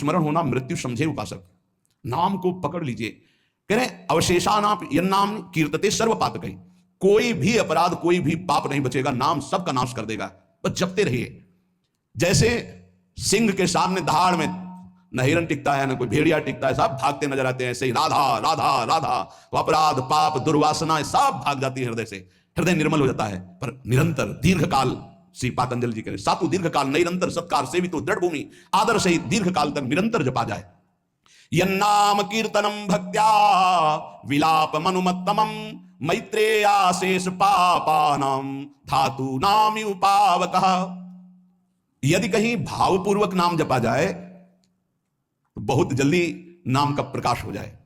विस्मरण होना मृत्यु समझे उपासक। नाम को पकड़ लीजिए। कह रहे अवशेषानाम यन्नाम कीर्तते सर्व पातकै, कोई भी अपराध कोई भी पाप नहीं बचेगा, नाम सबका नाश कर देगा, बस जपते रहिए। जैसे सिंह के सामने दहाड़ में न हिरन टिकता है, न कोई भेड़िया टिकता है, सब भागते नजर आते हैं। ऐसे ही राधा राधा राधा, तो अपराध पाप दुर्वासना सब भाग जाती है हृदय से, हृदय निर्मल हो जाता है। पर निरंतर दीर्घ काल, श्री पातंजलि जी कह रहे सातु दीर्घ काल निरंतर सत्कार सेवितो दृढ़ भूमि, आदर से दीर्घ काल तक निरंतर जपा जाए। यन्नाम कीर्तनम भक्त्या विलाप मनुमत्तमम मैत्रेयाशेष पापानाम धातु नाम उपावकः। यदि कहीं भावपूर्वक नाम जपा जाए तो बहुत जल्दी नाम का प्रकाश हो जाए।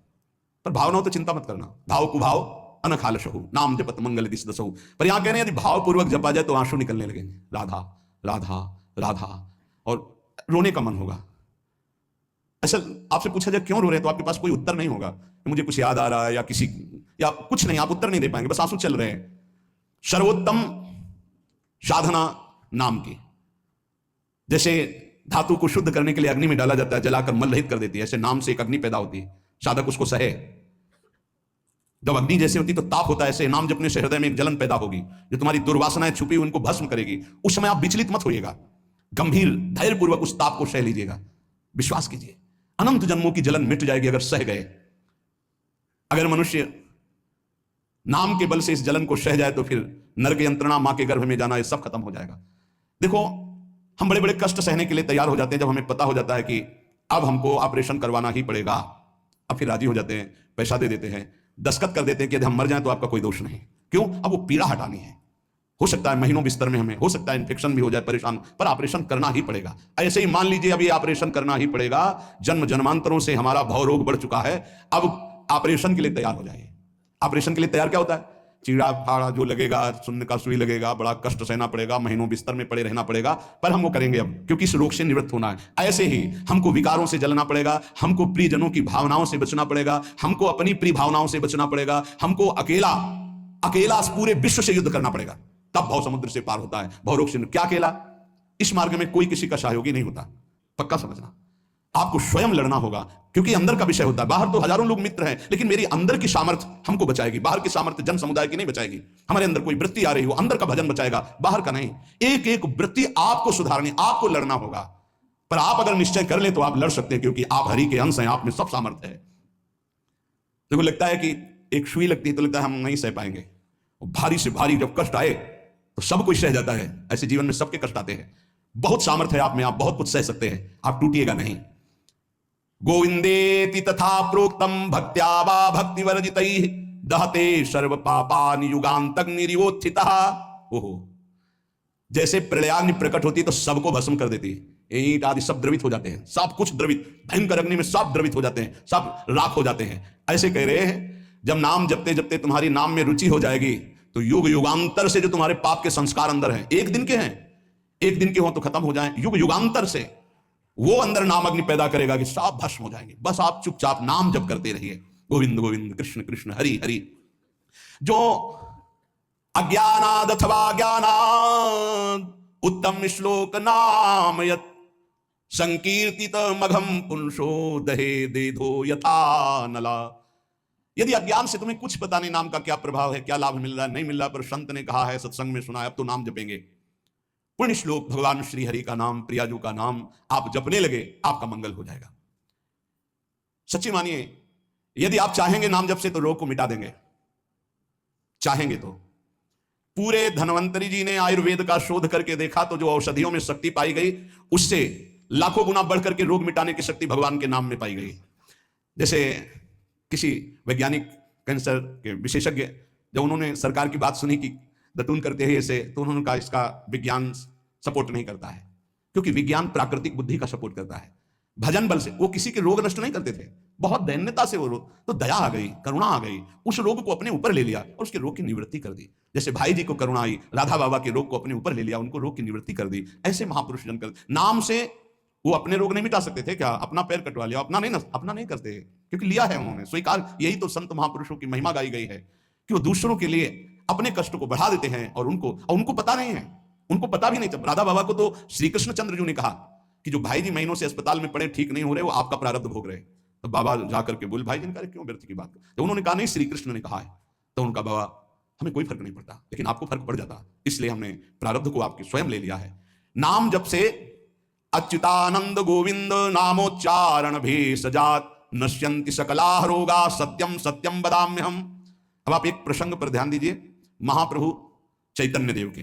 पर भावना हो तो चिंता मत करना, भाव कुभाव अनखालशहु नाम जपत मंगल दिस दसहु। पर यहां कह रहे हैं यदि भावपूर्वक जपा जाए तो आंसू निकलने लगेंगे, राधा राधा राधा, और रोने का मन होगा। असल आपसे पूछा जाए क्यों रो रहे हैं तो आपके पास कोई उत्तर नहीं होगा, मुझे कुछ याद आ रहा है या किसी या कुछ नहीं, आप उत्तर नहीं दे पाएंगे, बस आंसू चल रहे हैं। सर्वोत्तम साधना नाम की, जैसे धातु को शुद्ध करने के लिए अग्नि में डाला जाता है, जलाकर मल रहित कर देती है, ऐसे नाम से एक अग्नि पैदा होती है, साधक उसको सहे। जब अग्नि जैसे होती तो ताप होता है, ऐसे नाम जपने से हृदय में एक जलन पैदा होगी जो तुम्हारी दुर्वासनाएं छुपी उनको भस्म करेगी। उस समय आप विचलित मत होइएगा, गंभीर धैर्यपूर्वक उस ताप को सह लीजिएगा। विश्वास कीजिए अनंत जन्मों की जलन मिट जाएगी अगर सह गए। अगर मनुष्य नाम के बल से इस जलन को सह जाए तो फिर नरक यंत्रणा, मां के गर्भ में जाना, ये सब खत्म हो जाएगा। देखो हम बड़े बड़े कष्ट सहने के लिए तैयार हो जाते हैं जब हमें पता हो जाता है कि अब हमको ऑपरेशन करवाना ही पड़ेगा। अब फिर राजी हो जाते हैं, पैसा दे देते हैं, दस्तखत कर देते हैं कि यदि हम मर जाएं तो आपका कोई दोष नहीं। क्यों? अब वो पीड़ा हटानी है। हो सकता है महीनों बिस्तर में हमें, हो सकता है इन्फेक्शन भी हो जाए, परेशान, पर ऑपरेशन करना ही पड़ेगा। ऐसे ही मान लीजिए अब ये ऑपरेशन करना ही पड़ेगा, जन्म जन्मांतरों से हमारा भव रोग बढ़ चुका है, अब ऑपरेशन के लिए तैयार हो जाइए। ऑपरेशन के लिए तैयार क्या होता है? चीड़ा फाड़ा जो लगेगा, सुन्न का सुई लगेगा, बड़ा कष्ट सहना पड़ेगा, महीनों बिस्तर में पड़े रहना पड़ेगा, पर हम वो करेंगे अब, क्योंकि इस रोग से निवृत्त होना है। ऐसे ही हमको विकारों से जलना पड़ेगा, हमको प्रियजनों की भावनाओं से बचना पड़ेगा, हमको अपनी प्रिय भावनाओं से बचना पड़ेगा, हमको अकेला अकेला पूरे विश्व से युद्ध करना पड़ेगा, तब भव समुद्र से पार होता है। भवरोग से क्या अकेला? इस मार्ग में कोई किसी का सहयोगी नहीं होता, पक्का समझना। आपको स्वयं लड़ना होगा, क्योंकि अंदर का विषय होता है। बाहर तो हजारों लोग मित्र हैं, लेकिन मेरी अंदर की सामर्थ्य हमको बचाएगी। बाहर की सामर्थ्य जन समुदाय की नहीं बचाएगी। हमारे अंदर कोई वृत्ति आ रही हो, अंदर का भजन बचाएगा, बाहर का नहीं। एक एक वृत्ति आपको सुधारनी, आपको लड़ना होगा। पर आप अगर निश्चय कर ले तो आप लड़ सकते हैं, क्योंकि आप हरि के अंश हैं, आप में सब सामर्थ्य है। देखो लगता है कि एक सुई लगती है तो लगता है हम नहीं सह पाएंगे, भारी से भारी जब कष्ट आए तो सब कुछ सह जाता है। ऐसे जीवन में सबके कष्ट आते हैं। बहुत सामर्थ्य है आप में, आप बहुत कुछ सह सकते हैं, आप टूटिएगा नहीं। गोविंदेति तथा प्रोक्तम भक्त्या वा भक्ति वर्जितैः दहते सर्व पापानि युगांतग्निरिवोत्थितः। ओहो, जैसे प्रलयाग्नि प्रकट होती है तो सबको भस्म कर देती है, ईंट आदि सब द्रवित हो जाते हैं, सब कुछ द्रवित, भयंकर अग्नि में सब द्रवित हो जाते हैं, सब राख हो जाते हैं। ऐसे कह रहे हैं जब नाम जपते जपते तुम्हारी नाम में रुचि हो जाएगी तो युग युगांतर से जो तुम्हारे पाप के संस्कार अंदर हैं, एक दिन के हैं, एक दिन के हो तो खत्म हो जाएं, युग युगांतर से वो अंदर नाम अग्नि पैदा करेगा कि सब भस्म हो जाएंगे। बस आप चुपचाप नाम जप करते रहिए, गोविंद गोविंद कृष्ण कृष्ण हरि हरि। जो अज्ञानाद अथवा ज्ञानाद उत्तम श्लोक नाम यत संकीर्तित मघम पुंसो दहे देधो यथा नला। यदि अज्ञान से तुम्हें कुछ पता नहीं नाम का क्या प्रभाव है, क्या लाभ मिल रहा है, नहीं मिल रहा, पर संत ने कहा है, सत्संग में सुना है, अब तो नाम जपेंगे। पुण्य श्लोक भगवान श्री हरि का नाम, प्रियाजू का नाम आप जपने लगे, आपका मंगल हो जाएगा। सच्ची मानिए, यदि आप चाहेंगे नाम जप से तो रोग को मिटा देंगे, चाहेंगे तो। पूरे धन्वंतरी जी ने आयुर्वेद का शोध करके देखा तो जो औषधियों में शक्ति पाई गई उससे लाखों गुना बढ़ करके रोग मिटाने की शक्ति भगवान के नाम में पाई गई। जैसे किसी वैज्ञानिक कैंसर के विशेषज्ञ जब उन्होंने सरकार की बात सुनी कि दतून करते हैं ऐसे, तो उन्होंने कहा इसका विज्ञान सपोर्ट नहीं करता है, क्योंकि विज्ञान प्राकृतिक बुद्धि का सपोर्ट करता है। भजन बल से वो किसी के रोग नष्ट नहीं करते थे, बहुत दैन्यता से वो रोग, तो दया आ गई, करुणा आ गई, उस रोग को अपने ऊपर ले लिया और उसके रोग की निवृत्ति कर दी। जैसे भाई जी को करुणा आई, राधा बाबा के रोग को अपने ऊपर ले लिया, उनको रोग की निवृत्ति कर दी। ऐसे महापुरुष जन कर नाम से वो अपने रोग नहीं मिटा सकते थे क्या? अपना पैर कटवा लिया, अपना नहीं करते, क्योंकि लिया है उन्होंने स्वीकार। यही तो संत महापुरुषों की महिमा गाई गई है कि वो दूसरों के लिए अपने कष्ट को बढ़ा देते हैं और उनको पता नहीं है, उनको पता भी नहीं। राधा बाबा को तो श्री कृष्ण चंद्र जी ने कहा कि जो भाई जी महीनों से अस्पताल में पड़े, ठीक नहीं हो रहे, वो आपका प्रारब्ध भोग रहे। तो बाबा जाकर के बोले, भाई जी ने क्यों व्यर्थ की बात। तो उन्होंने कहा, नहीं, श्री कृष्ण ने कहा है। तो उनका, बाबा हमें कोई फर्क नहीं पड़ता, लेकिन आपको फर्क पड़ जाता, इसलिए हमने प्रारब्ध को आपके स्वयं ले लिया है। नाम जब से अच्युतानंद गोविंद नामोच्चारण भेषजात नश्यन्ति सकला रोगा सत्यम सत्यम बदाम्यहम। अब आप एक प्रसंग पर ध्यान दीजिए, महाप्रभु चैतन्य देव के।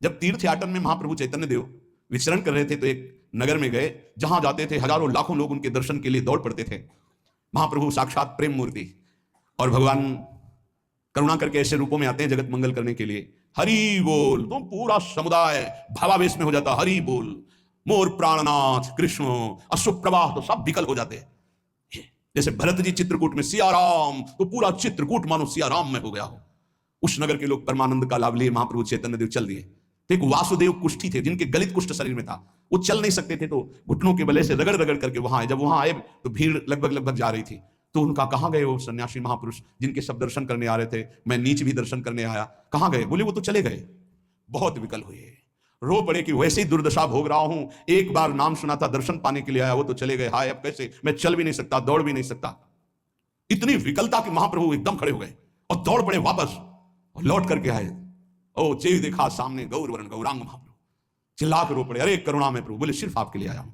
जब तीर्थयाटन में महाप्रभु चैतन्य देव विचरण कर रहे थे, तो एक नगर में गए, जहां जाते थे हजारों लाखों लोग उनके दर्शन के लिए दौड़ पड़ते थे। महाप्रभु साक्षात प्रेम मूर्ति, और भगवान करुणा करके ऐसे रूपों में आते हैं जगत मंगल करने के लिए। हरि बोल, तो पूरा समुदाय भावावेश में हो जाता, हरि बोल, मोर प्राणनाथ कृष्ण, अश्रुप्रवाह तो सब विकल हो जाते हैं। जैसे भरत जी चित्रकूट में सिया राम, तो पूरा चित्रकूट मानो सिया राम में हो गया हो। उस नगर के लोग परमानंद का लाभ लिए महाप्रभु चैतन्य देव चल दिए। तो एक वासुदेव कुष्ठी थे, जिनके गलित कुष्ठ शरीर में था, वो चल नहीं सकते थे, तो घुटनों के बले से रगड़ रगड़ करके वहां आए। जब वहां आए तो भीड़ लगभग जा रही थी। तो उनका, कहां गए वो सन्यासी महापुरुष जिनके सब दर्शन करने आ रहे थे, मैं नीच भी दर्शन करने आया, कहां गए? बोले, वो तो चले गए। बहुत विकल हुए, रो पड़े कि वैसे ही दुर्दशा भोग रहा हूं, एक बार नाम सुना था, दर्शन पाने के लिए आया, वो तो चले गए, हाय अब कैसे, मैं चल भी नहीं सकता, दौड़ भी नहीं सकता। इतनी विकलता कि महाप्रभु एकदम खड़े हो गए और दौड़ पड़े वापस, और लौट करके आए। ओ जेव देखा सामने गौर वरण गौरांग महाप्रभु, चिल्ला कर रो पड़े, अरे करुणा में प्रभु। बोले, सिर्फ आपके लिए आया हूं,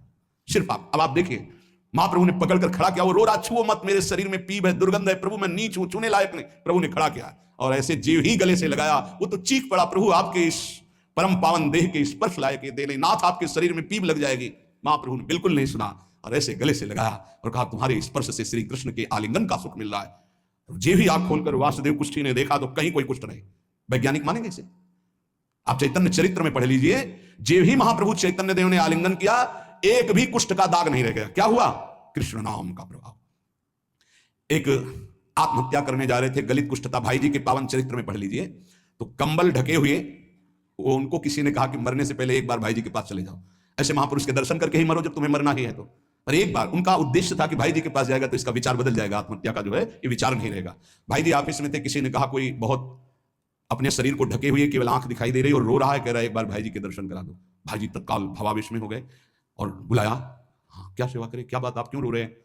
सिर्फ आप। अब आप देखिए, महाप्रभु ने पकड़कर खड़ा किया, वो रो रहा, छुओ मत, मेरे शरीर में पीप है, दुर्गंध है, प्रभु मैं नीच हूं, छूने लायक नहीं। प्रभु ने खड़ा किया, और ऐसे जीव ही गले से लगाया, वो तो चीख पड़ा, प्रभु आपके इस परम पावन देह के स्पर्श लायक दे नहीं, नाथ आपके शरीर में पीप लग जाएगी। महाप्रभु ने बिल्कुल नहीं सुना, और ऐसे गले से लगाया और कहा, तुम्हारे स्पर्श से श्री कृष्ण के आलिंगन का सुख मिल रहा है। जे भी आंख खोलकर वासुदेव कुष्ठी ने देखा, तो कहीं कोई कुष्ठ नहीं। वैज्ञानिक मानेंगे इसे, आप चैतन्य चरित्र में पढ़ लीजिए, जे भी महाप्रभु चैतन्य देव ने आलिंगन किया, एक भी कुष्ठ का दाग नहीं रह गया। क्या हुआ? कृष्ण नाम का प्रभाव। एक आत्महत्या करने जा रहे थे, गलित कुष्ठ था, भाई जी के पावन चरित्र में पढ़ लीजिए। तो कंबल ढके हुए, वो उनको किसी ने कहा कि मरने से पहले एक बार भाई जी के पास चले जाओ, ऐसे महापुरुष के दर्शन करके ही मरो जब तुम्हें मरना ही है तो। पर एक बार उनका उद्देश्य था कि भाई जी के पास जाएगा तो इसका विचार बदल जाएगा, आत्महत्या का जो है ये विचार नहीं रहेगा। भाई जी ऑफिस में थे, किसी ने कहा कोई बहुत अपने शरीर को ढके हुए, केवल आंख दिखाई दे रही और रो रहा है, कह रहा है एक बार भाई जी के दर्शन करा दो। भाई जी तत्काल भावावेश में हो गए और बुलाया, हाँ क्या सेवा करे, क्या बात, आप क्यों रो रहे हैं?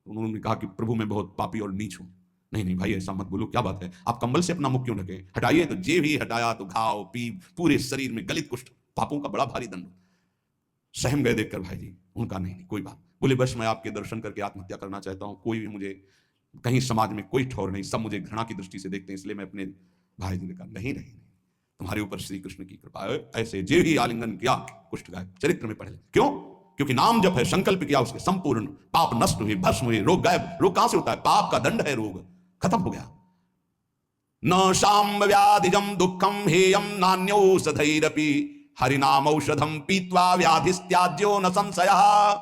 उन्होंने कहा कि प्रभु मैं बहुत पापी और नीच हूं। नहीं नहीं भाई ऐसा मत बोलो, क्या बात है, आप कंबल से अपना मुख क्यों ढके? हटाइए। तो जे भी हटाया तो घाव पीप पूरे शरीर में, गलित कुष्ठ, पापों का बड़ा भारी दंड। सहम गए देखकर भाई जी। उनका नहीं कोई बात। बोले बस मैं आपके दर्शन करके आत्महत्या करना चाहता हूं, कोई भी मुझे कहीं समाज में कोई ठौर नहीं, सब मुझे घृणा की दृष्टि से देखते हैं, इसलिए मैं अपने। भाई जी ने कहा नहीं नहीं, तुम्हारे ऊपर श्री कृष्ण की कृपा है। ऐसे जे ही आलिंगन किया, कुष्ठ गायब, चरित्र में पढ़ ले। क्यों? क्योंकि नाम जब है, संकल्प किया, उसके संपूर्ण पाप नष्ट हुए, भस्म हुए, रोग गायब। रोग कहां से होता है? पाप का दंड है, रोग खत्म हो गया। न शाम व्याधिजम दुखम हेयम नान्यौषधैरपि हरिनाम औषधम पीत्वा व्याधिस्त्याज्यो न संशयः।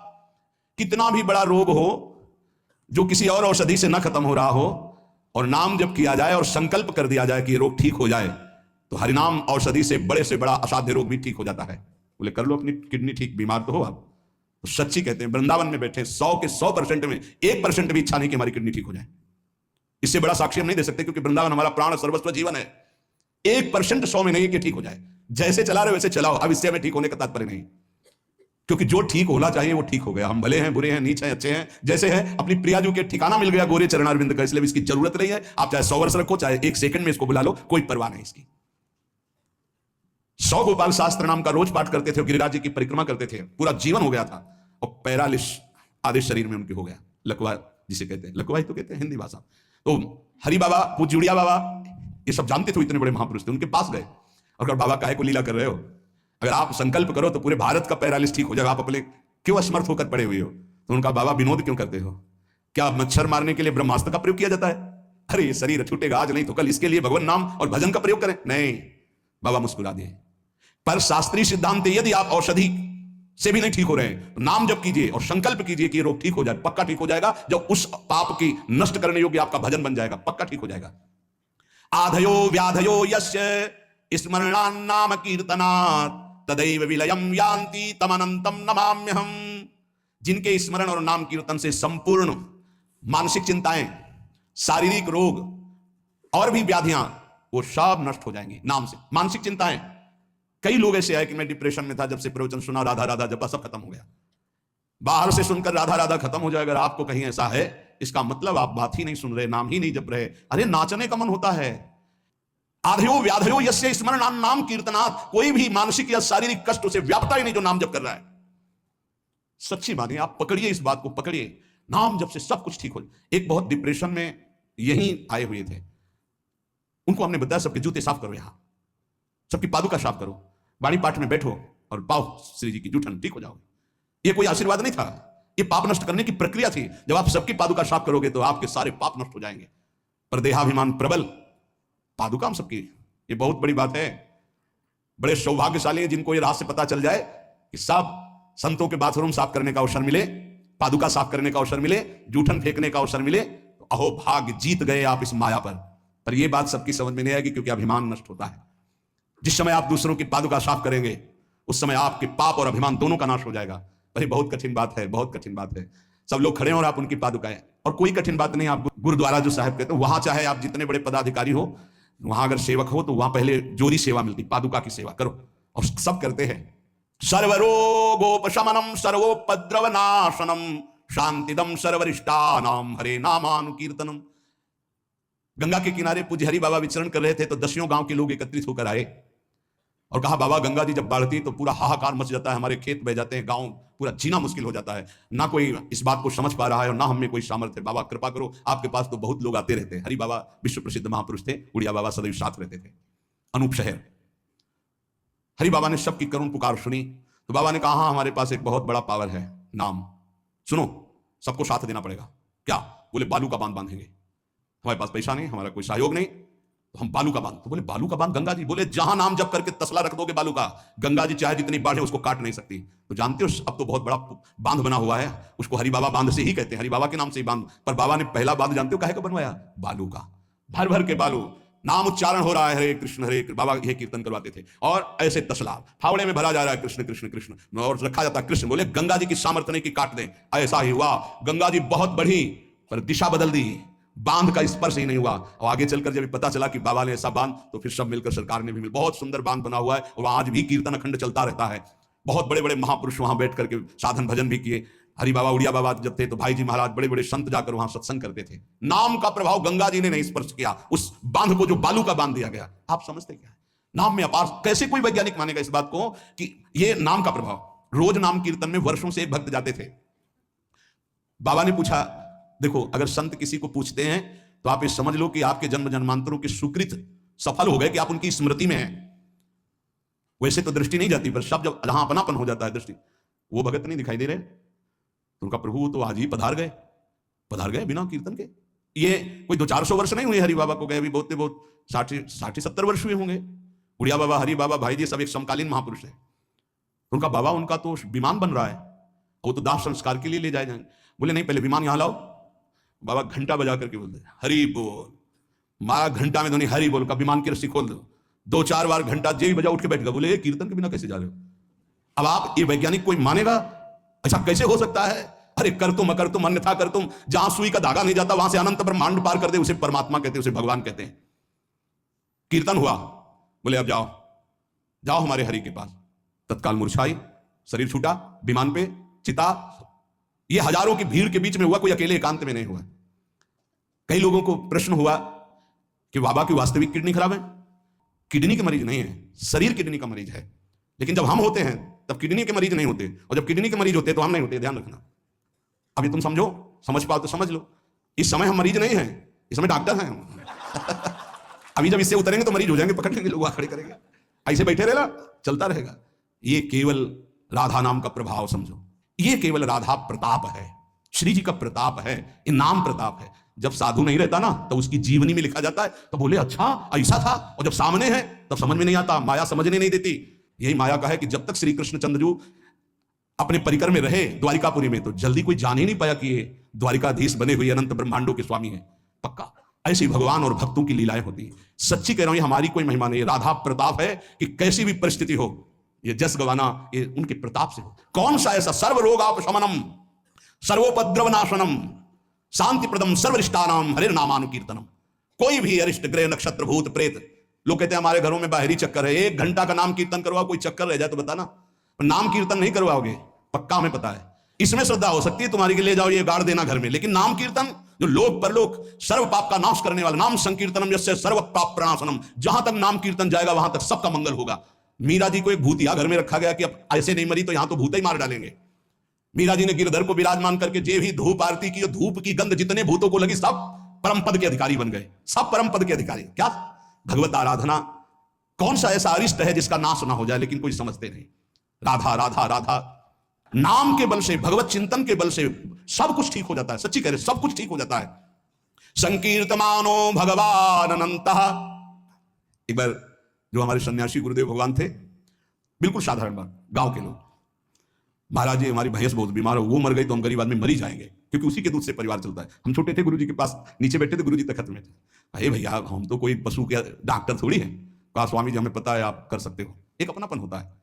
कितना भी बड़ा रोग हो जो किसी और औषधि से न खत्म हो रहा हो, और नाम जब किया जाए और संकल्प कर दिया जाए कि ये रोग ठीक हो जाए, तो हरिनाम औषधि से बड़ा असाध्य रोग भी ठीक हो जाता है। बोले कर लो अपनी किडनी ठीक, बीमार तो हो आप। तो सच्ची कहते हैं, वृंदावन में बैठे 100 के 100% में 1% भी इच्छा नहीं कि हमारी किडनी ठीक हो जाए। इससे बड़ा साक्ष्य हम नहीं दे सकते, क्योंकि वृंदावन हमारा प्राण सर्वस्व जीवन है। 1% 100 में नहीं कि ठीक हो जाए, जैसे चला रहे वैसे चलाओ। अब इससे हमें ठीक होने का तात्पर्य नहीं, क्योंकि जो ठीक होना चाहिए वो ठीक हो गया। हम भले हैं, बुरे हैं, नीच हैं, अच्छे हैं, जैसे हैं। अपनी प्रियाजू के ठिकाना मिल गया गोरे चरणारविंद का, इसलिए इसकी जरूरत नहीं है। आप चाहे 100 वर्ष रखो, चाहे 1 सेकंड में इसको बुला लो, कोई परवाह नहीं इसकी। 100 गोपाल शास्त्र नाम का रोज पाठ करते थे, गिरिराज जी की परिक्रमा करते थे, पूरा जीवन हो गया था, और पैरालिस आधे शरीर में उनके हो गया। लकवा जिसे कहते हैं, लकवा ही तो कहते हैं हिंदी भाषा। तो हरि बाबा, पूज्य उड़िया बाबा, ये सब जानते थे, इतने बड़े महापुरुष थे। उनके पास गए और कहा बाबा काहे को लीला कर रहे हो? अगर आप संकल्प करो तो पूरे भारत का पैरालिस ठीक हो जाएगा, आप अपने क्यों असमर्थ होकर पड़े हुए हो? तो उनका, बाबा विनोद क्यों करते हो? क्या मच्छर मारने के लिए ब्रह्मास्त्र का प्रयोग किया जाता है? अरे ये शरीर छूटेगा आज नहीं तो कल, इसके लिए भगवान नाम और भजन का प्रयोग करें? नहीं। बाबा मुस्कुरा दिए। पर शास्त्रीय सिद्धांत, यदि आप औषधि से भी नहीं ठीक हो रहे हैं, तो नाम जप कीजिए और संकल्प कीजिए कि रोग ठीक हो जाए। पक्का ठीक हो जाएगा, जब उस पाप की नष्ट करने योग्य आपका भजन बन जाएगा, पक्का ठीक हो जाएगा। आधयो व्याधयो यस्य स्मरणान नाम कीर्तनात् तदैव विलयम यान्ति तमनंतम नमाम्यहम। जिनके स्मरण और नाम कीर्तन से संपूर्ण मानसिक चिंताएं, शारीरिक रोग और भी व्याधियां, वो सब नष्ट हो जाएंगी नाम से। मानसिक चिंताएं, कई लोग ऐसे आए कि मैं डिप्रेशन में था, जब से प्रवचन सुना राधा राधा जपा सब खत्म हो गया। बाहर से सुनकर राधा राधा खत्म हो जाए, अगर आपको कहीं ऐसा है, इसका मतलब आप बात ही नहीं सुन रहे, नाम ही नहीं जप रहे। अरे नाचने का मन होता है। आधयो व्याधयो यस्य स्मरणान नाम कीर्तनात्, कोई भी मानसिक या शारीरिक कष्ट उसे व्यापता ही नहीं जो नाम जप कर रहा है। सच्ची मानिए, आप पकड़िए इस बात को, पकड़िए, नाम जप से सब कुछ ठीक हो। एक बहुत डिप्रेशन में यहीं आए हुए थे, उनको हमने बताया सबके जूते साफ करो, यहां सबकी पादुका साफ करो, बाणी पाठ में बैठो और पाओ श्री जी की जूठन, ठीक हो जाओगे। ये कोई आशीर्वाद नहीं था, ये पाप नष्ट करने की प्रक्रिया थी। जब आप सबकी पादुका साफ करोगे तो आपके सारे पाप नष्ट हो जाएंगे। पर देहाभिमान प्रबल, पादुका हम सबकी, ये बहुत बड़ी बात है। बड़े सौभाग्यशाली हैं जिनको ये रहस्य पता चल जाए कि सब संतों के बाथरूम साफ करने का अवसर मिले, पादुका साफ करने का अवसर मिले, जूठन फेंकने का अवसर मिले, तो अहो भाग्य, जीत गए आप इस माया पर यह बात सबकी समझ में नहीं आएगी, क्योंकि अभिमान नष्ट होता है। जिस समय आप दूसरों की पादुका साफ करेंगे उस समय आपके पाप और अभिमान दोनों का नाश हो जाएगा। भाई बहुत कठिन बात है, बहुत कठिन बात है। सब लोग खड़े हैं और आप उनकी पादुकाएं, और कोई कठिन बात नहीं। आप गुरुद्वारा जो साहब कहते हैं, वहां चाहे आप जितने बड़े पदाधिकारी हो, वहां अगर सेवक हो तो वहां पहले जोरी सेवा मिलती, पादुका की सेवा करो, और सब करते हैं। सर्वरोगोपशमनम सर्वोपद्रवनाशनम शांतिदम सर्वरिष्टानाम हरे नामानुकीर्तनम। गंगा के किनारे पूज्य हरि बाबा विचरण कर रहे थे तो 10 गांव के लोग एकत्रित होकर आए और कहा, बाबा गंगा जी जब बढ़ती तो पूरा हाहाकार मच जाता है, हमारे खेत बह जाते हैं, गांव पूरा जीना मुश्किल हो जाता है, ना कोई इस बात को समझ पा रहा है और ना हमें कोई सामर्थ्य। बाबा कृपा करो, आपके पास तो बहुत लोग आते रहते हैं। हरि बाबा विश्व प्रसिद्ध महापुरुष थे, उड़िया बाबा सदैव साथ रहते थे, अनूप शहर। हरि बाबा ने सबकी करुण पुकार सुनी तो बाबा ने कहा, हाँ हमारे पास एक बहुत बड़ा पावर है, नाम। सुनो, सबको साथ देना पड़ेगा। क्या? बोले बालू का बांध बांधेंगे। हमारे पास पैसा नहीं, हमारा कोई सहयोग नहीं, तो हम बालू का बांध। तो बोले बालू का बांध? गंगा जी? बोले जहां नाम जप करके तसला रख दोगे बालू का, गंगा जी चाहे जितनी बाढ़ है उसको काट नहीं सकती। तो जानते हो अब तो बहुत बड़ा बांध बना हुआ है, उसको हरि बाबा बांध से ही कहते हैं, हरि बाबा के नाम से ही बांध। पर बाबा ने पहला बांध जानते हो काहे का बनवाया? बालू का। भर भर के बालू, नाम उच्चारण हो रहा है, हरे कृष्ण हरे कृष्ण, बाबा ये कीर्तन करवाते थे। और ऐसे तसला फावड़े में भरा जा रहा है, कृष्ण कृष्ण कृष्ण, और रखा जाता है कृष्ण। बोले गंगा जी की सामर्थ्य नहीं कि काट दें। ऐसा ही हुआ, गंगा जी बहुत बढ़ी पर दिशा बदल दी, बांध का स्पर्श ही नहीं हुआ। और आगे चलकर जब पता चला कि बाबा ने ऐसा बांध, तो फिर सब मिलकर सरकार ने भी बहुत सुंदर बांध बना हुआ है, और आज भी कीर्तन अखंड चलता रहता है। बहुत बड़े बड़े महापुरुष वहां बैठ करके साधन भजन भी किए। हरि बाबा उड़िया बाबा जब थे तो भाई जी महाराज, बड़े बड़े संत जाकर वहां सत्संग करते थे। नाम का प्रभाव गंगा जी ने नहीं स्पर्श किया उस बांध को जो बालू का बांध दिया गया। आप समझते क्या है? नाम में अपार। कैसे कोई वैज्ञानिक मानेगा इस बात को कि ये नाम का प्रभाव। रोज नाम कीर्तन में वर्षों से एक भक्त जाते थे। बाबा ने पूछा, देखो अगर संत किसी को पूछते हैं तो आप ये समझ लो कि आपके जन्म जन्मांतरों के सुकृत सफल हो गए कि आप उनकी स्मृति में हैं। वैसे तो दृष्टि नहीं जाती, पर सब जब जहां अपनापन हो जाता है दृष्टि, वो भगत नहीं दिखाई दे रहे, तो उनका प्रभु तो आज ही पधार गए बिना कीर्तन के। ये कोई 200-400 वर्ष नहीं हुए हरि बाबा को गए, अभी बहुत 60-70 वर्ष हुए होंगे। उड़िया बाबा, हरि बाबा, भाई जी सब एक समकालीन महापुरुष है। उनका बाबा, उनका तो विमान बन रहा है, वो तो दाह संस्कार के लिए ले जाए जाएंगे। बोले नहीं, पहले विमान यहां लाओ। बाबा घंटा बजा करके बोलते हरि बोल। मारा घंटा में धोनी हरि बोल का विमान की रस्सी खोल दो। 2-4 बार घंटा जे भी बजा उठ के बैठ गया। बोले ये कीर्तन के बिना कैसे जा रहे हो? अब आप ये वैज्ञानिक कोई मानेगा? ऐसा कैसे हो सकता है? अरे कर तुम अकर तुम अन्यथा कर तुम, जहां सुई का धागा नहीं जाता वहां से अनंत ब्रह्मांड पार कर दे, उसे परमात्मा कहते हैं, उसे भगवान कहते हैं। कीर्तन हुआ, बोले अब जाओ हमारे हरि के पास। तत्काल मूर्छाई, शरीर छूटा, विमान पे चिता। ये हजारों की भीड़ के बीच में हुआ, कोई अकेले एकांत में नहीं हुआ। कई लोगों को प्रश्न हुआ कि बाबा की वास्तविक किडनी खराब है। किडनी के मरीज नहीं है, शरीर किडनी का मरीज है। लेकिन जब हम होते हैं तब किडनी के मरीज नहीं होते, और जब किडनी के मरीज होते तो हम नहीं होते। ध्यान रखना। अभी तुम समझ पाओ तो समझ लो। इस समय हम मरीज नहीं हैं, इस समय डॉक्टर हैं हम। अभी जब इससे उतरेंगे तो मरीज हो जाएंगे, पकड़ लेंगे, लोग खड़े करेंगे। ऐसे बैठे रहेगा, चलता रहेगा। ये केवल राधा नाम का प्रभाव समझो। ये केवल राधा प्रताप है, श्री जी का प्रताप है, ये नाम प्रताप है। जब साधु नहीं रहता ना तो उसकी जीवनी में लिखा जाता है, तो बोले अच्छा ऐसा था, और जब सामने है तब समझ में नहीं आता, माया समझने नहीं देती। यही माया का है कि जब तक श्री कृष्ण चंद्रजू अपने परिकर में रहे द्वारिकापुरी में, तो जल्दी कोई जान ही नहीं पाया कि ये द्वारिकाधीश बने हुए अनंत ब्रह्मांडों के स्वामी है। पक्का ऐसी भगवान और भक्तों की लीलाएं होती हैं। सच्ची कह रहा हूं, ये हमारी कोई महिमा नहीं, राधा प्रताप है कि कैसी भी परिस्थिति हो, ये जस गवाना ये उनके प्रताप से हो। कौन सा ऐसा? सर्व रोगापशमनम सर्वोपद्रवनाशनम शांति प्रदम सर्वरिष्टानाम हरे नामानुकीर्तनम। कोई भी अरिष्ट ग्रह नक्षत्र भूत प्रेत लोग कहते हैं हमारे घरों में बाहरी चक्कर है, 1 घंटा का नाम कीर्तन करवाओ, कोई चक्कर रह जाए तो बताना। नाम कीर्तन नहीं करवाओगे, पक्का हमें पता है। इसमें श्रद्धा हो सकती है तुम्हारी कि ले जाओ ये गाड़ देना घर में, लेकिन नाम कीर्तन जो लोक परलोक सर्व पाप का नाश करने वाला, नाम संकीर्तनम जैसे सर्व पाप प्रणाशनम, जहां तक नाम कीर्तन जाएगा वहां तक सबका मंगल होगा। मीरा जी को एक भूतिया घर में रखा गया कि अब ऐसे नहीं मरी तो यहां तो भूत ही मार डालेंगे। मीरा जी ने गिरधर को विराजमान करके जे भी धूप आरती की, धूप की गंध जितने भूतों को लगी सब परम पद के अधिकारी बन गए, सब परम पद के अधिकारी। क्या भगवत आराधना, कौन सा ऐसा अरिष्ट है जिसका नाश ना हो जाए, लेकिन कोई समझते नहीं। राधा राधा राधा, नाम के बल से, भगवत चिंतन के बल से सब कुछ ठीक हो जाता है। सच्ची कह रहे, सब कुछ ठीक हो जाता है। संकीर्तमानो भगवान अनंतः। एक बार जो हमारे सन्यासी गुरुदेव भगवान थे, बिल्कुल साधारण बात, गांव के लोग, महाराज जी हमारी भैंस बहुत बीमार हो, वो मर गई तो हम गरीब आदमी मर ही जाएंगे, क्योंकि उसी के दूध से परिवार चलता है। हम छोटे थे, गुरुजी के पास नीचे बैठे थे, गुरुजी तखत में थे। अरे भैया हम तो कोई पशु के डॉक्टर थोड़ी हैं। कहा स्वामी जी हमें पता है आप कर सकते हो। एक अपनापन होता है।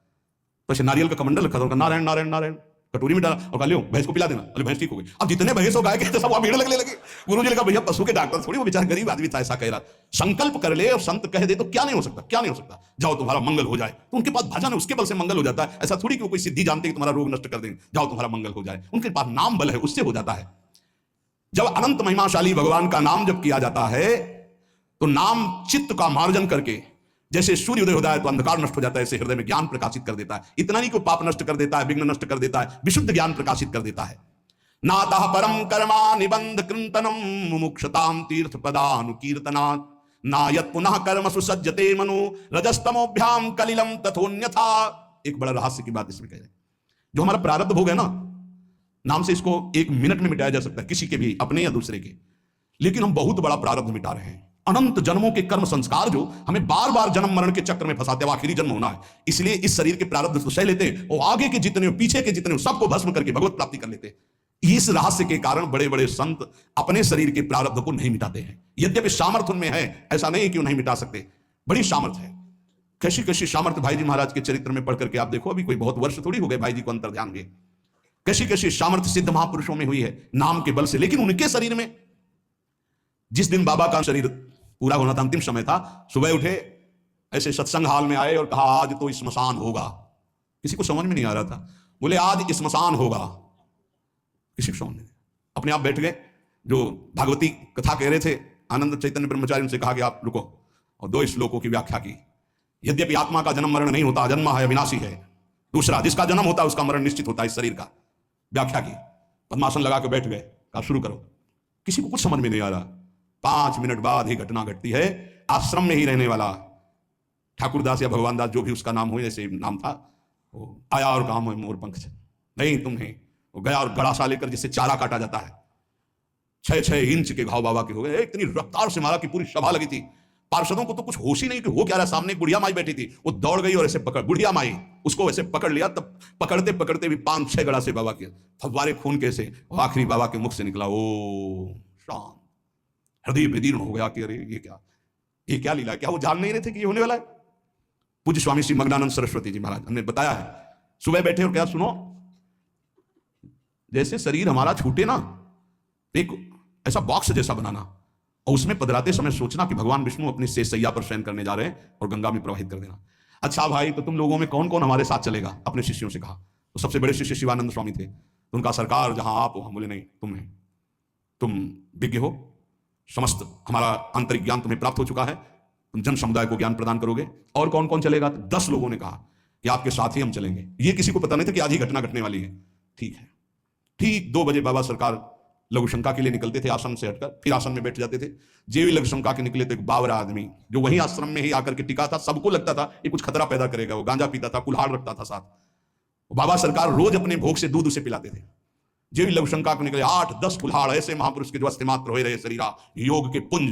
तो ऐसे नारियल का कमंडल रखा था, नारायण नारायण नारायण कटोरी में डाला और कहा लो भैंस को पिला देना। अरे भैंस ठीक हो गई। अब जितने भैंस हो गाय के सब वहां भीड़ लगने लगे। गुरुजी ने कहा भैया पशु के डॉक्टर थोड़ी, वो बेचारा गरीब आदमी था, ऐसा कह रहा। संकल्प कर ले और संत कह दे तो क्या नहीं हो सकता, क्या नहीं हो सकता, जाओ तुम्हारा मंगल हो जाए। तो उनके पास भजन है, उसके बल से मंगल हो जाता है। ऐसा थोड़ी कि वो कोई सिद्धि जानते कि तुम्हारा रोग नष्ट कर देंगे, जाओ तुम्हारा मंगल हो जाए। उनके पास नाम बल है, उससे हो जाता है। जब अनंत महिमाशाली भगवान का नाम जब किया जाता है तो नाम चित्त का मार्जन करके, जैसे सूर्य उदय होता है तो अंधकार नष्ट हो जाता है, ऐसे हृदय में ज्ञान प्रकाशित कर देता है। इतना नहीं कि पाप नष्ट कर देता है, विघ्न नष्ट कर देता है, विशुद्ध ज्ञान प्रकाशित कर देता है। नातः परम कर्मा निबंध कृंतनम मुमुक्षताम तीर्थ पदानुकीर्तनात् नायत पुनः कर्म सुसज्जते मनु रजस्तमोभ्याम कलिलम तथोन्यथा। एक बड़ा रहस्य की बात इसमें कह रहे हैं। जो हमारा प्रारब्ध भोग है ना, नाम से इसको 1 मिनट में मिटाया जा सकता है, किसी के भी, अपने या दूसरे के। लेकिन हम बहुत बड़ा प्रारब्ध मिटा रहे हैं। अनंत जन्मों के कर्म संस्कार जो हमें बार बार जन्म मरण के चक्र में फंसाते हैं, आखिरी जन्म होना है, इसलिए इस शरीर के प्रारब्ध तो सह लेते हैं और आगे के जितने पीछे के जितने सबको भस्म करके भगवत प्राप्ति कर लेते हैं। इस रहस्य के कारण बड़े बड़े संत अपने शरीर के प्रारब्ध को नहीं मिटाते हैं। यद्यपि सामर्थ्य उनमें है, ऐसा नहीं कि नहीं मिटा सकते, बड़ी सामर्थ्य है। कैसी कैसी सामर्थ्य भाई जी महाराज के चरित्र में पढ़ करके आप देखो, अभी कोई बहुत वर्ष थोड़ी हो गए भाई जी को अंतर ध्यान गए। कैसी कैसी सामर्थ्य सिद्ध महापुरुषों में हुई है नाम के बल से। लेकिन उनके शरीर में, जिस दिन बाबा का शरीर पूरा होना था, अंतिम समय था, सुबह उठे, ऐसे सत्संग हाल में आए और कहा आज तो स्मशान होगा। किसी को समझ में नहीं आ रहा था, बोले आज स्मशान होगा, किसी को समझ नहीं। अपने आप बैठ गए। जो भागवती कथा कह रहे थे आनंद चैतन्य ब्रह्मचारी, उनसे कहा कि आप रुको, और 2 श्लोकों की व्याख्या की। यद्यपि आत्मा का जन्म मरण नहीं होता, जन्म है अविनाशी है। दूसरा, जिसका जन्म होता है उसका मरण निश्चित होता है, इस शरीर का। व्याख्या की, पद्मासन लगा के बैठ गए, कहा शुरू करो। किसी को कुछ समझ में नहीं आ रहा। 5 मिनट बाद ही घटना घटती है। आश्रम में ही रहने वाला ठाकुरदास या भगवान दास, जो भी उसका नाम हो, जैसे नाम था, वो आया और कहा मोर पंख नहीं तुम नहीं। वो गया और गड़ा सा लेकर, जिससे चारा काटा जाता है, 6-6 इंच के घाव बाबा के हो गए। इतनी रफ्तार से मारा कि पूरी सभा लगी थी। पार्षदों को तो कुछ होश ही नहीं कि हो क्या रहा। सामने एक बुढ़िया माई बैठी थी, वो दौड़ गई और ऐसे पकड़, बुढ़िया माई उसको ऐसे पकड़ लिया। तब पकड़ते पकड़ते भी 5-6 गड़ा से बाबा के फव्वारे खून के से आखिरी बाबा के मुख से निकला ओ शांत। हृदय विदीर्ण हो गया कि अरे ये क्या लीला है, क्या वो जान नहीं रहे थे कि ये होने वाला है। पूज्य स्वामी श्री मग्नानंद सरस्वती जी महाराज हमने बताया है, सुबह बैठे और क्या सुनो, जैसे शरीर हमारा छूटे ना, एक ऐसा बॉक्स जैसा बनाना और उसमें पधराते समय सोचना कि भगवान विष्णु अपने शेषशैया पर शयन करने जा रहे हैं और गंगा में प्रवाहित कर देना। अच्छा भाई, तो तुम लोगों में कौन कौन हमारे साथ चलेगा? अपने शिष्यों से कहा। तो सबसे बड़े शिष्य शिवानंद स्वामी थे। तो उनका सरकार जहां आप हो, हम बोले नहीं तुम नहीं, तुम विज्ञ हो, समस्त हमारा आंतरिक ज्ञान तुम्हें प्राप्त हो चुका है, तुम जन समुदाय को ज्ञान प्रदान करोगे। और कौन कौन चलेगा? 10 लोगों ने कहा कि आपके साथ ही हम चलेंगे। ये किसी को पता नहीं था कि आज ही घटना घटने वाली है। ठीक है। ठीक 2 बजे बाबा सरकार लघु शंका के लिए निकलते थे, आसन से हटकर फिर आसन में बैठ जाते थे। जेवी लघु शंका के निकले तो एक बावरा आदमी जो वही आश्रम में ही आकर के टिका था, सबको लगता था ये कुछ खतरा पैदा करेगा। वो गांजा पीता था, कुल्हाड़ रखता था साथ। बाबा सरकार रोज अपने भोग से दूध उसे पिलाते थे। जेवी लघु शंका को निकले 8-10 कुल्हाड़ ऐसे महापुरुष के जो अस्थि मात्र हो रहे शरीरा, योग के पुंज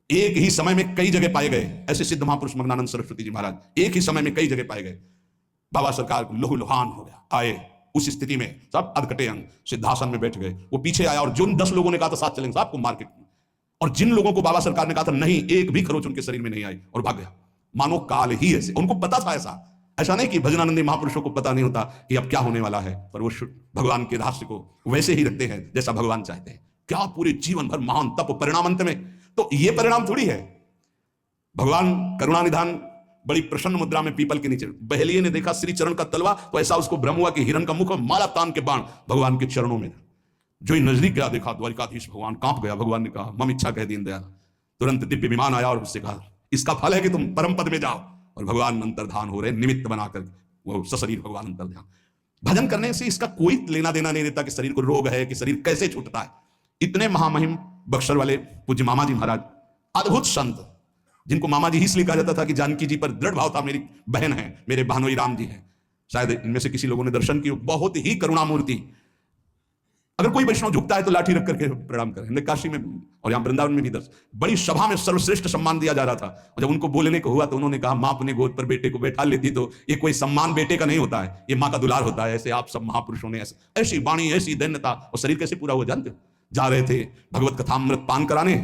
एक ही समय में कई जगह पाए गए। ऐसे सिद्ध महापुरुष मग्नानंद सरस्वती जी महाराज एक ही समय में कई जगह पाए गए। बाबा सरकार को लहू लुहान हो गया। आए उस स्थिति में सब अधकटे अंग सिद्धासन में बैठ गए। वो पीछे आया और जिन 10 लोगों ने कहा था साथ चलेंगे साहब को मार के, और जिन लोगों को बाबा सरकार ने कहा था नहीं, एक भी खरोच उनके शरीर में नहीं आई और भाग गया। मानो काल ही ऐसे, उनको पता था। ऐसा नहीं कि भजनानंदी महापुरुषों को पता नहीं होता कि अब क्या होने वाला है, पर वो भगवान के रहस्य को वैसे ही रखते हैं जैसा भगवान चाहते हैं। क्या पूरे जीवन भर महान तप परिणाम अंत में, तो ये परिणाम थोड़ी है। भगवान करुणा निधान बड़ी प्रसन्न मुद्रा में पीपल के नीचे, बहेलिये ने देखा श्री चरण का तलवा तो ऐसा उसको भ्रम हुआ कि हिरण का मुख और माला तान के बाण भगवान के चरणों में। जो ही नजदीक गया देखा द्वारिकाधीश भगवान कांप गया। भगवान ने कहा मम इच्छा कह दीन दयाल। तुरंत दिव्य विमान आया और उससे कहा इसका फल है कि तुम परम पद में जाओ। और भगवान अंतर्धान हो रहे, निमित्त बनाकर वो सशरीर भगवान अंतर्धान। भजन करने से इसका कोई लेना देना नहीं रहता कि शरीर को रोग है कि शरीर कैसे छूटता है। इतने महामहिम बक्सर वाले पूज्य मामा जी महाराज, अद्भुत संत, जिनको मामा जी ही इसलिए कहा जाता था कि जानकी जी पर दृढ़ भाव था, मेरी बहन है, मेरे बहनोई राम जी हैं। शायद इनमें से किसी लोगों ने दर्शन किया, बहुत ही करुणामूर्ति। अगर कोई वैष्णव झुकता है तो लाठी रख करके प्रणाम करें। हमने काशी में और यहाँ वृंदावन में भी बड़ी सभा में सर्वश्रेष्ठ सम्मान दिया जा रहा था। और जब उनको बोलने को हुआ तो उन्होंने कहा माँ अपने गोद पर बेटे को बैठा लेती तो ये कोई सम्मान बेटे का नहीं होता है, ये माँ का दुलार होता है। ऐसे आप सब महापुरुषों ने ऐसी वाणी, ऐसी दैन्यता, और शरीर कैसे पूरा हुआ जानते हो। जा रहे थे भगवत कथामृत पान कराने,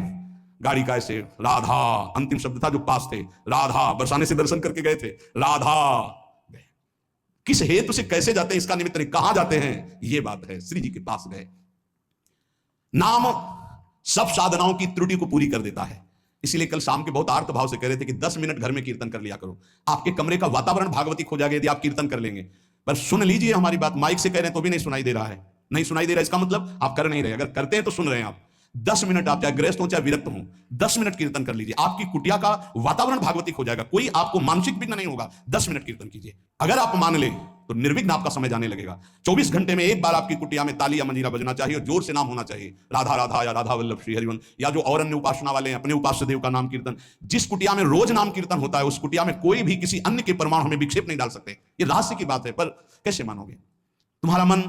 गाड़ी का ऐसे राधा अंतिम शब्द था जो पास थे, राधा बरसाने से दर्शन करके गए थे, राधा किस हेतु से कैसे जाते हैं इसका निमित्त नहीं, कहां जाते हैं ये बात है। श्री जी के पास गए। नाम सब साधनाओं की त्रुटि को पूरी कर देता है। इसीलिए कल शाम के बहुत आर्त भाव से कह रहे थे कि 10 मिनट घर में कीर्तन कर लिया करो, आपके कमरे का वातावरण भागवतिक हो जाएगा यदि आप कीर्तन कर लेंगे। पर सुन लीजिए हमारी बात, माइक से कह रहे हैं तो भी नहीं सुनाई दे रहा है, नहीं सुनाई दे रहा है इसका मतलब आप कर नहीं रहे। अगर करते हैं तो सुन रहे हैं आप। 10 मिनट आप चाहे गृहस्थ हो चाहे विरक्त हो, 10 मिनट कीर्तन कर लीजिए, आपकी कुटिया का वातावरण भागवतिक हो जाएगा, कोई आपको मानसिक विघ्न नहीं होगा। 10 मिनट कीर्तन कीजिए, अगर आप मान ले तो निर्विघ्न आपका समय जाने लगेगा। 24 घंटे में एक बार आपकी कुटिया में ताली या मंजीरा बजना चाहिए और जोर से नाम होना चाहिए, राधा राधा या राधा वल्लभ श्री हरिवन, या जो और अन्य उपासना वाले हैं अपने उपास्य देव का नाम कीर्तन। जिस कुटिया में रोज नाम कीर्तन होता है उस कुटिया में कोई भी किसी अन्य के परमाणु में विक्षेप नहीं डाल सकते। ये रहस्य की बात है, पर कैसे मानोगे? तुम्हारा मन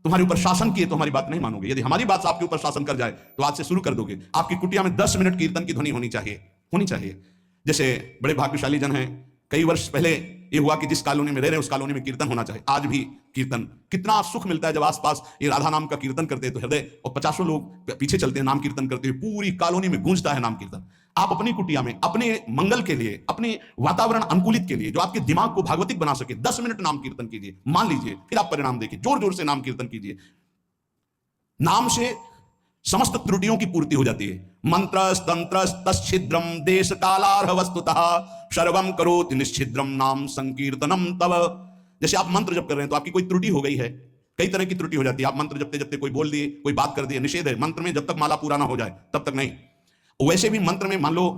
तुम्हारे ऊपर शासन किए तो हमारी बात नहीं मानोगे। यदि हमारी बात आपके ऊपर शासन कर जाए तो आज से शुरू कर दोगे। आपकी कुटिया में 10 मिनट कीर्तन की ध्वनि होनी चाहिए। जैसे बड़े भाग्यशाली जन हैं, कई वर्ष पहले ये हुआ कि जिस कॉलोनी में रह रहे हैं उस कॉलोनी में कीर्तन होना चाहिए। आज भी कीर्तन, कितना सुख मिलता है जब आसपास ये राधा नाम का कीर्तन करते हैं तो हृदय और 50 लोग पीछे चलते हैं नाम कीर्तन करते हुए, पूरी कॉलोनी में गूंजता है नाम कीर्तन। आप अपनी कुटिया में अपने मंगल के लिए, अपने वातावरण अनुकूलित के लिए, जो आपके दिमाग को भागवतिक बना सके, 10 मिनट नाम कीर्तन कीजिए, मान लीजिए, फिर आप परिणाम देखिए। जोर जोर से नाम कीर्तन कीजिए। नाम से समस्त त्रुटियों की पूर्ति हो जाती है। मंत्रस तंत्रस तच्छिद्रम देश कालार्ह वस्तुतः सर्वम करोति निश्चिद्रम नाम संकीर्तनम तव। जैसे आप मंत्र जप कर रहे हैं तो आपकी कोई त्रुटि हो गई है, कई तरह की त्रुटि हो जाती है। आप मंत्र जपते जपते कोई बोल दिए, कोई बात कर दिए, निषेध है मंत्र में, जब तक माला पूरा ना हो जाए तब तक नहीं। वैसे भी मंत्र में मान लो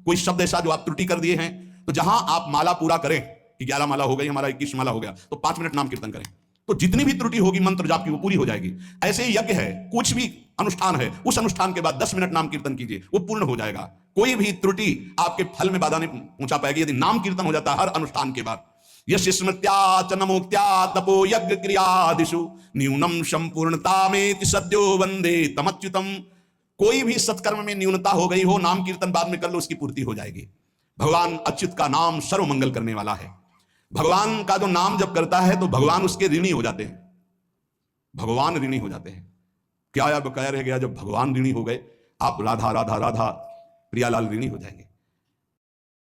कोई शब्द ऐसा जो आप त्रुटि कर दिए हैं, तो जहां आप माला पूरा करें कि 11 माला हो गई, हमारा 21 माला हो गया, तो 5 मिनट नाम कीर्तन करें, तो जितनी भी त्रुटि होगी मंत्र जाप की वो पूरी हो जाएगी। ऐसे ही यज्ञ है, कुछ भी अनुष्ठान है, उस अनुष्ठान के बाद 10 मिनट नाम कीर्तन कीजिए, वो पूर्ण हो जाएगा। कोई भी त्रुटि आपके फल में बाधा नहीं पहुंचा पाएगी यदि नाम कीर्तन हो जाता है हर अनुष्ठान के बाद। यश स्मृत्या च नमोक्त्या तपो यज्ञ क्रियादिषु न्यूनम संपूर्णतामेति सद्यो वंदे तमच्युतम। कोई भी सत्कर्म में न्यूनता हो गई हो, नाम कीर्तन बाद में कर लो, उसकी पूर्ति हो जाएगी। भगवान अच्युत का नाम सर्व मंगल करने वाला है। भगवान का जो नाम जब करता है तो भगवान उसके ऋणी हो जाते हैं, भगवान ऋणी हो जाते हैं। क्या या बकाया रह गया, जब भगवान ऋणी हो गए, आप राधा राधा राधा प्रियालाल ऋणी हो जाएंगे।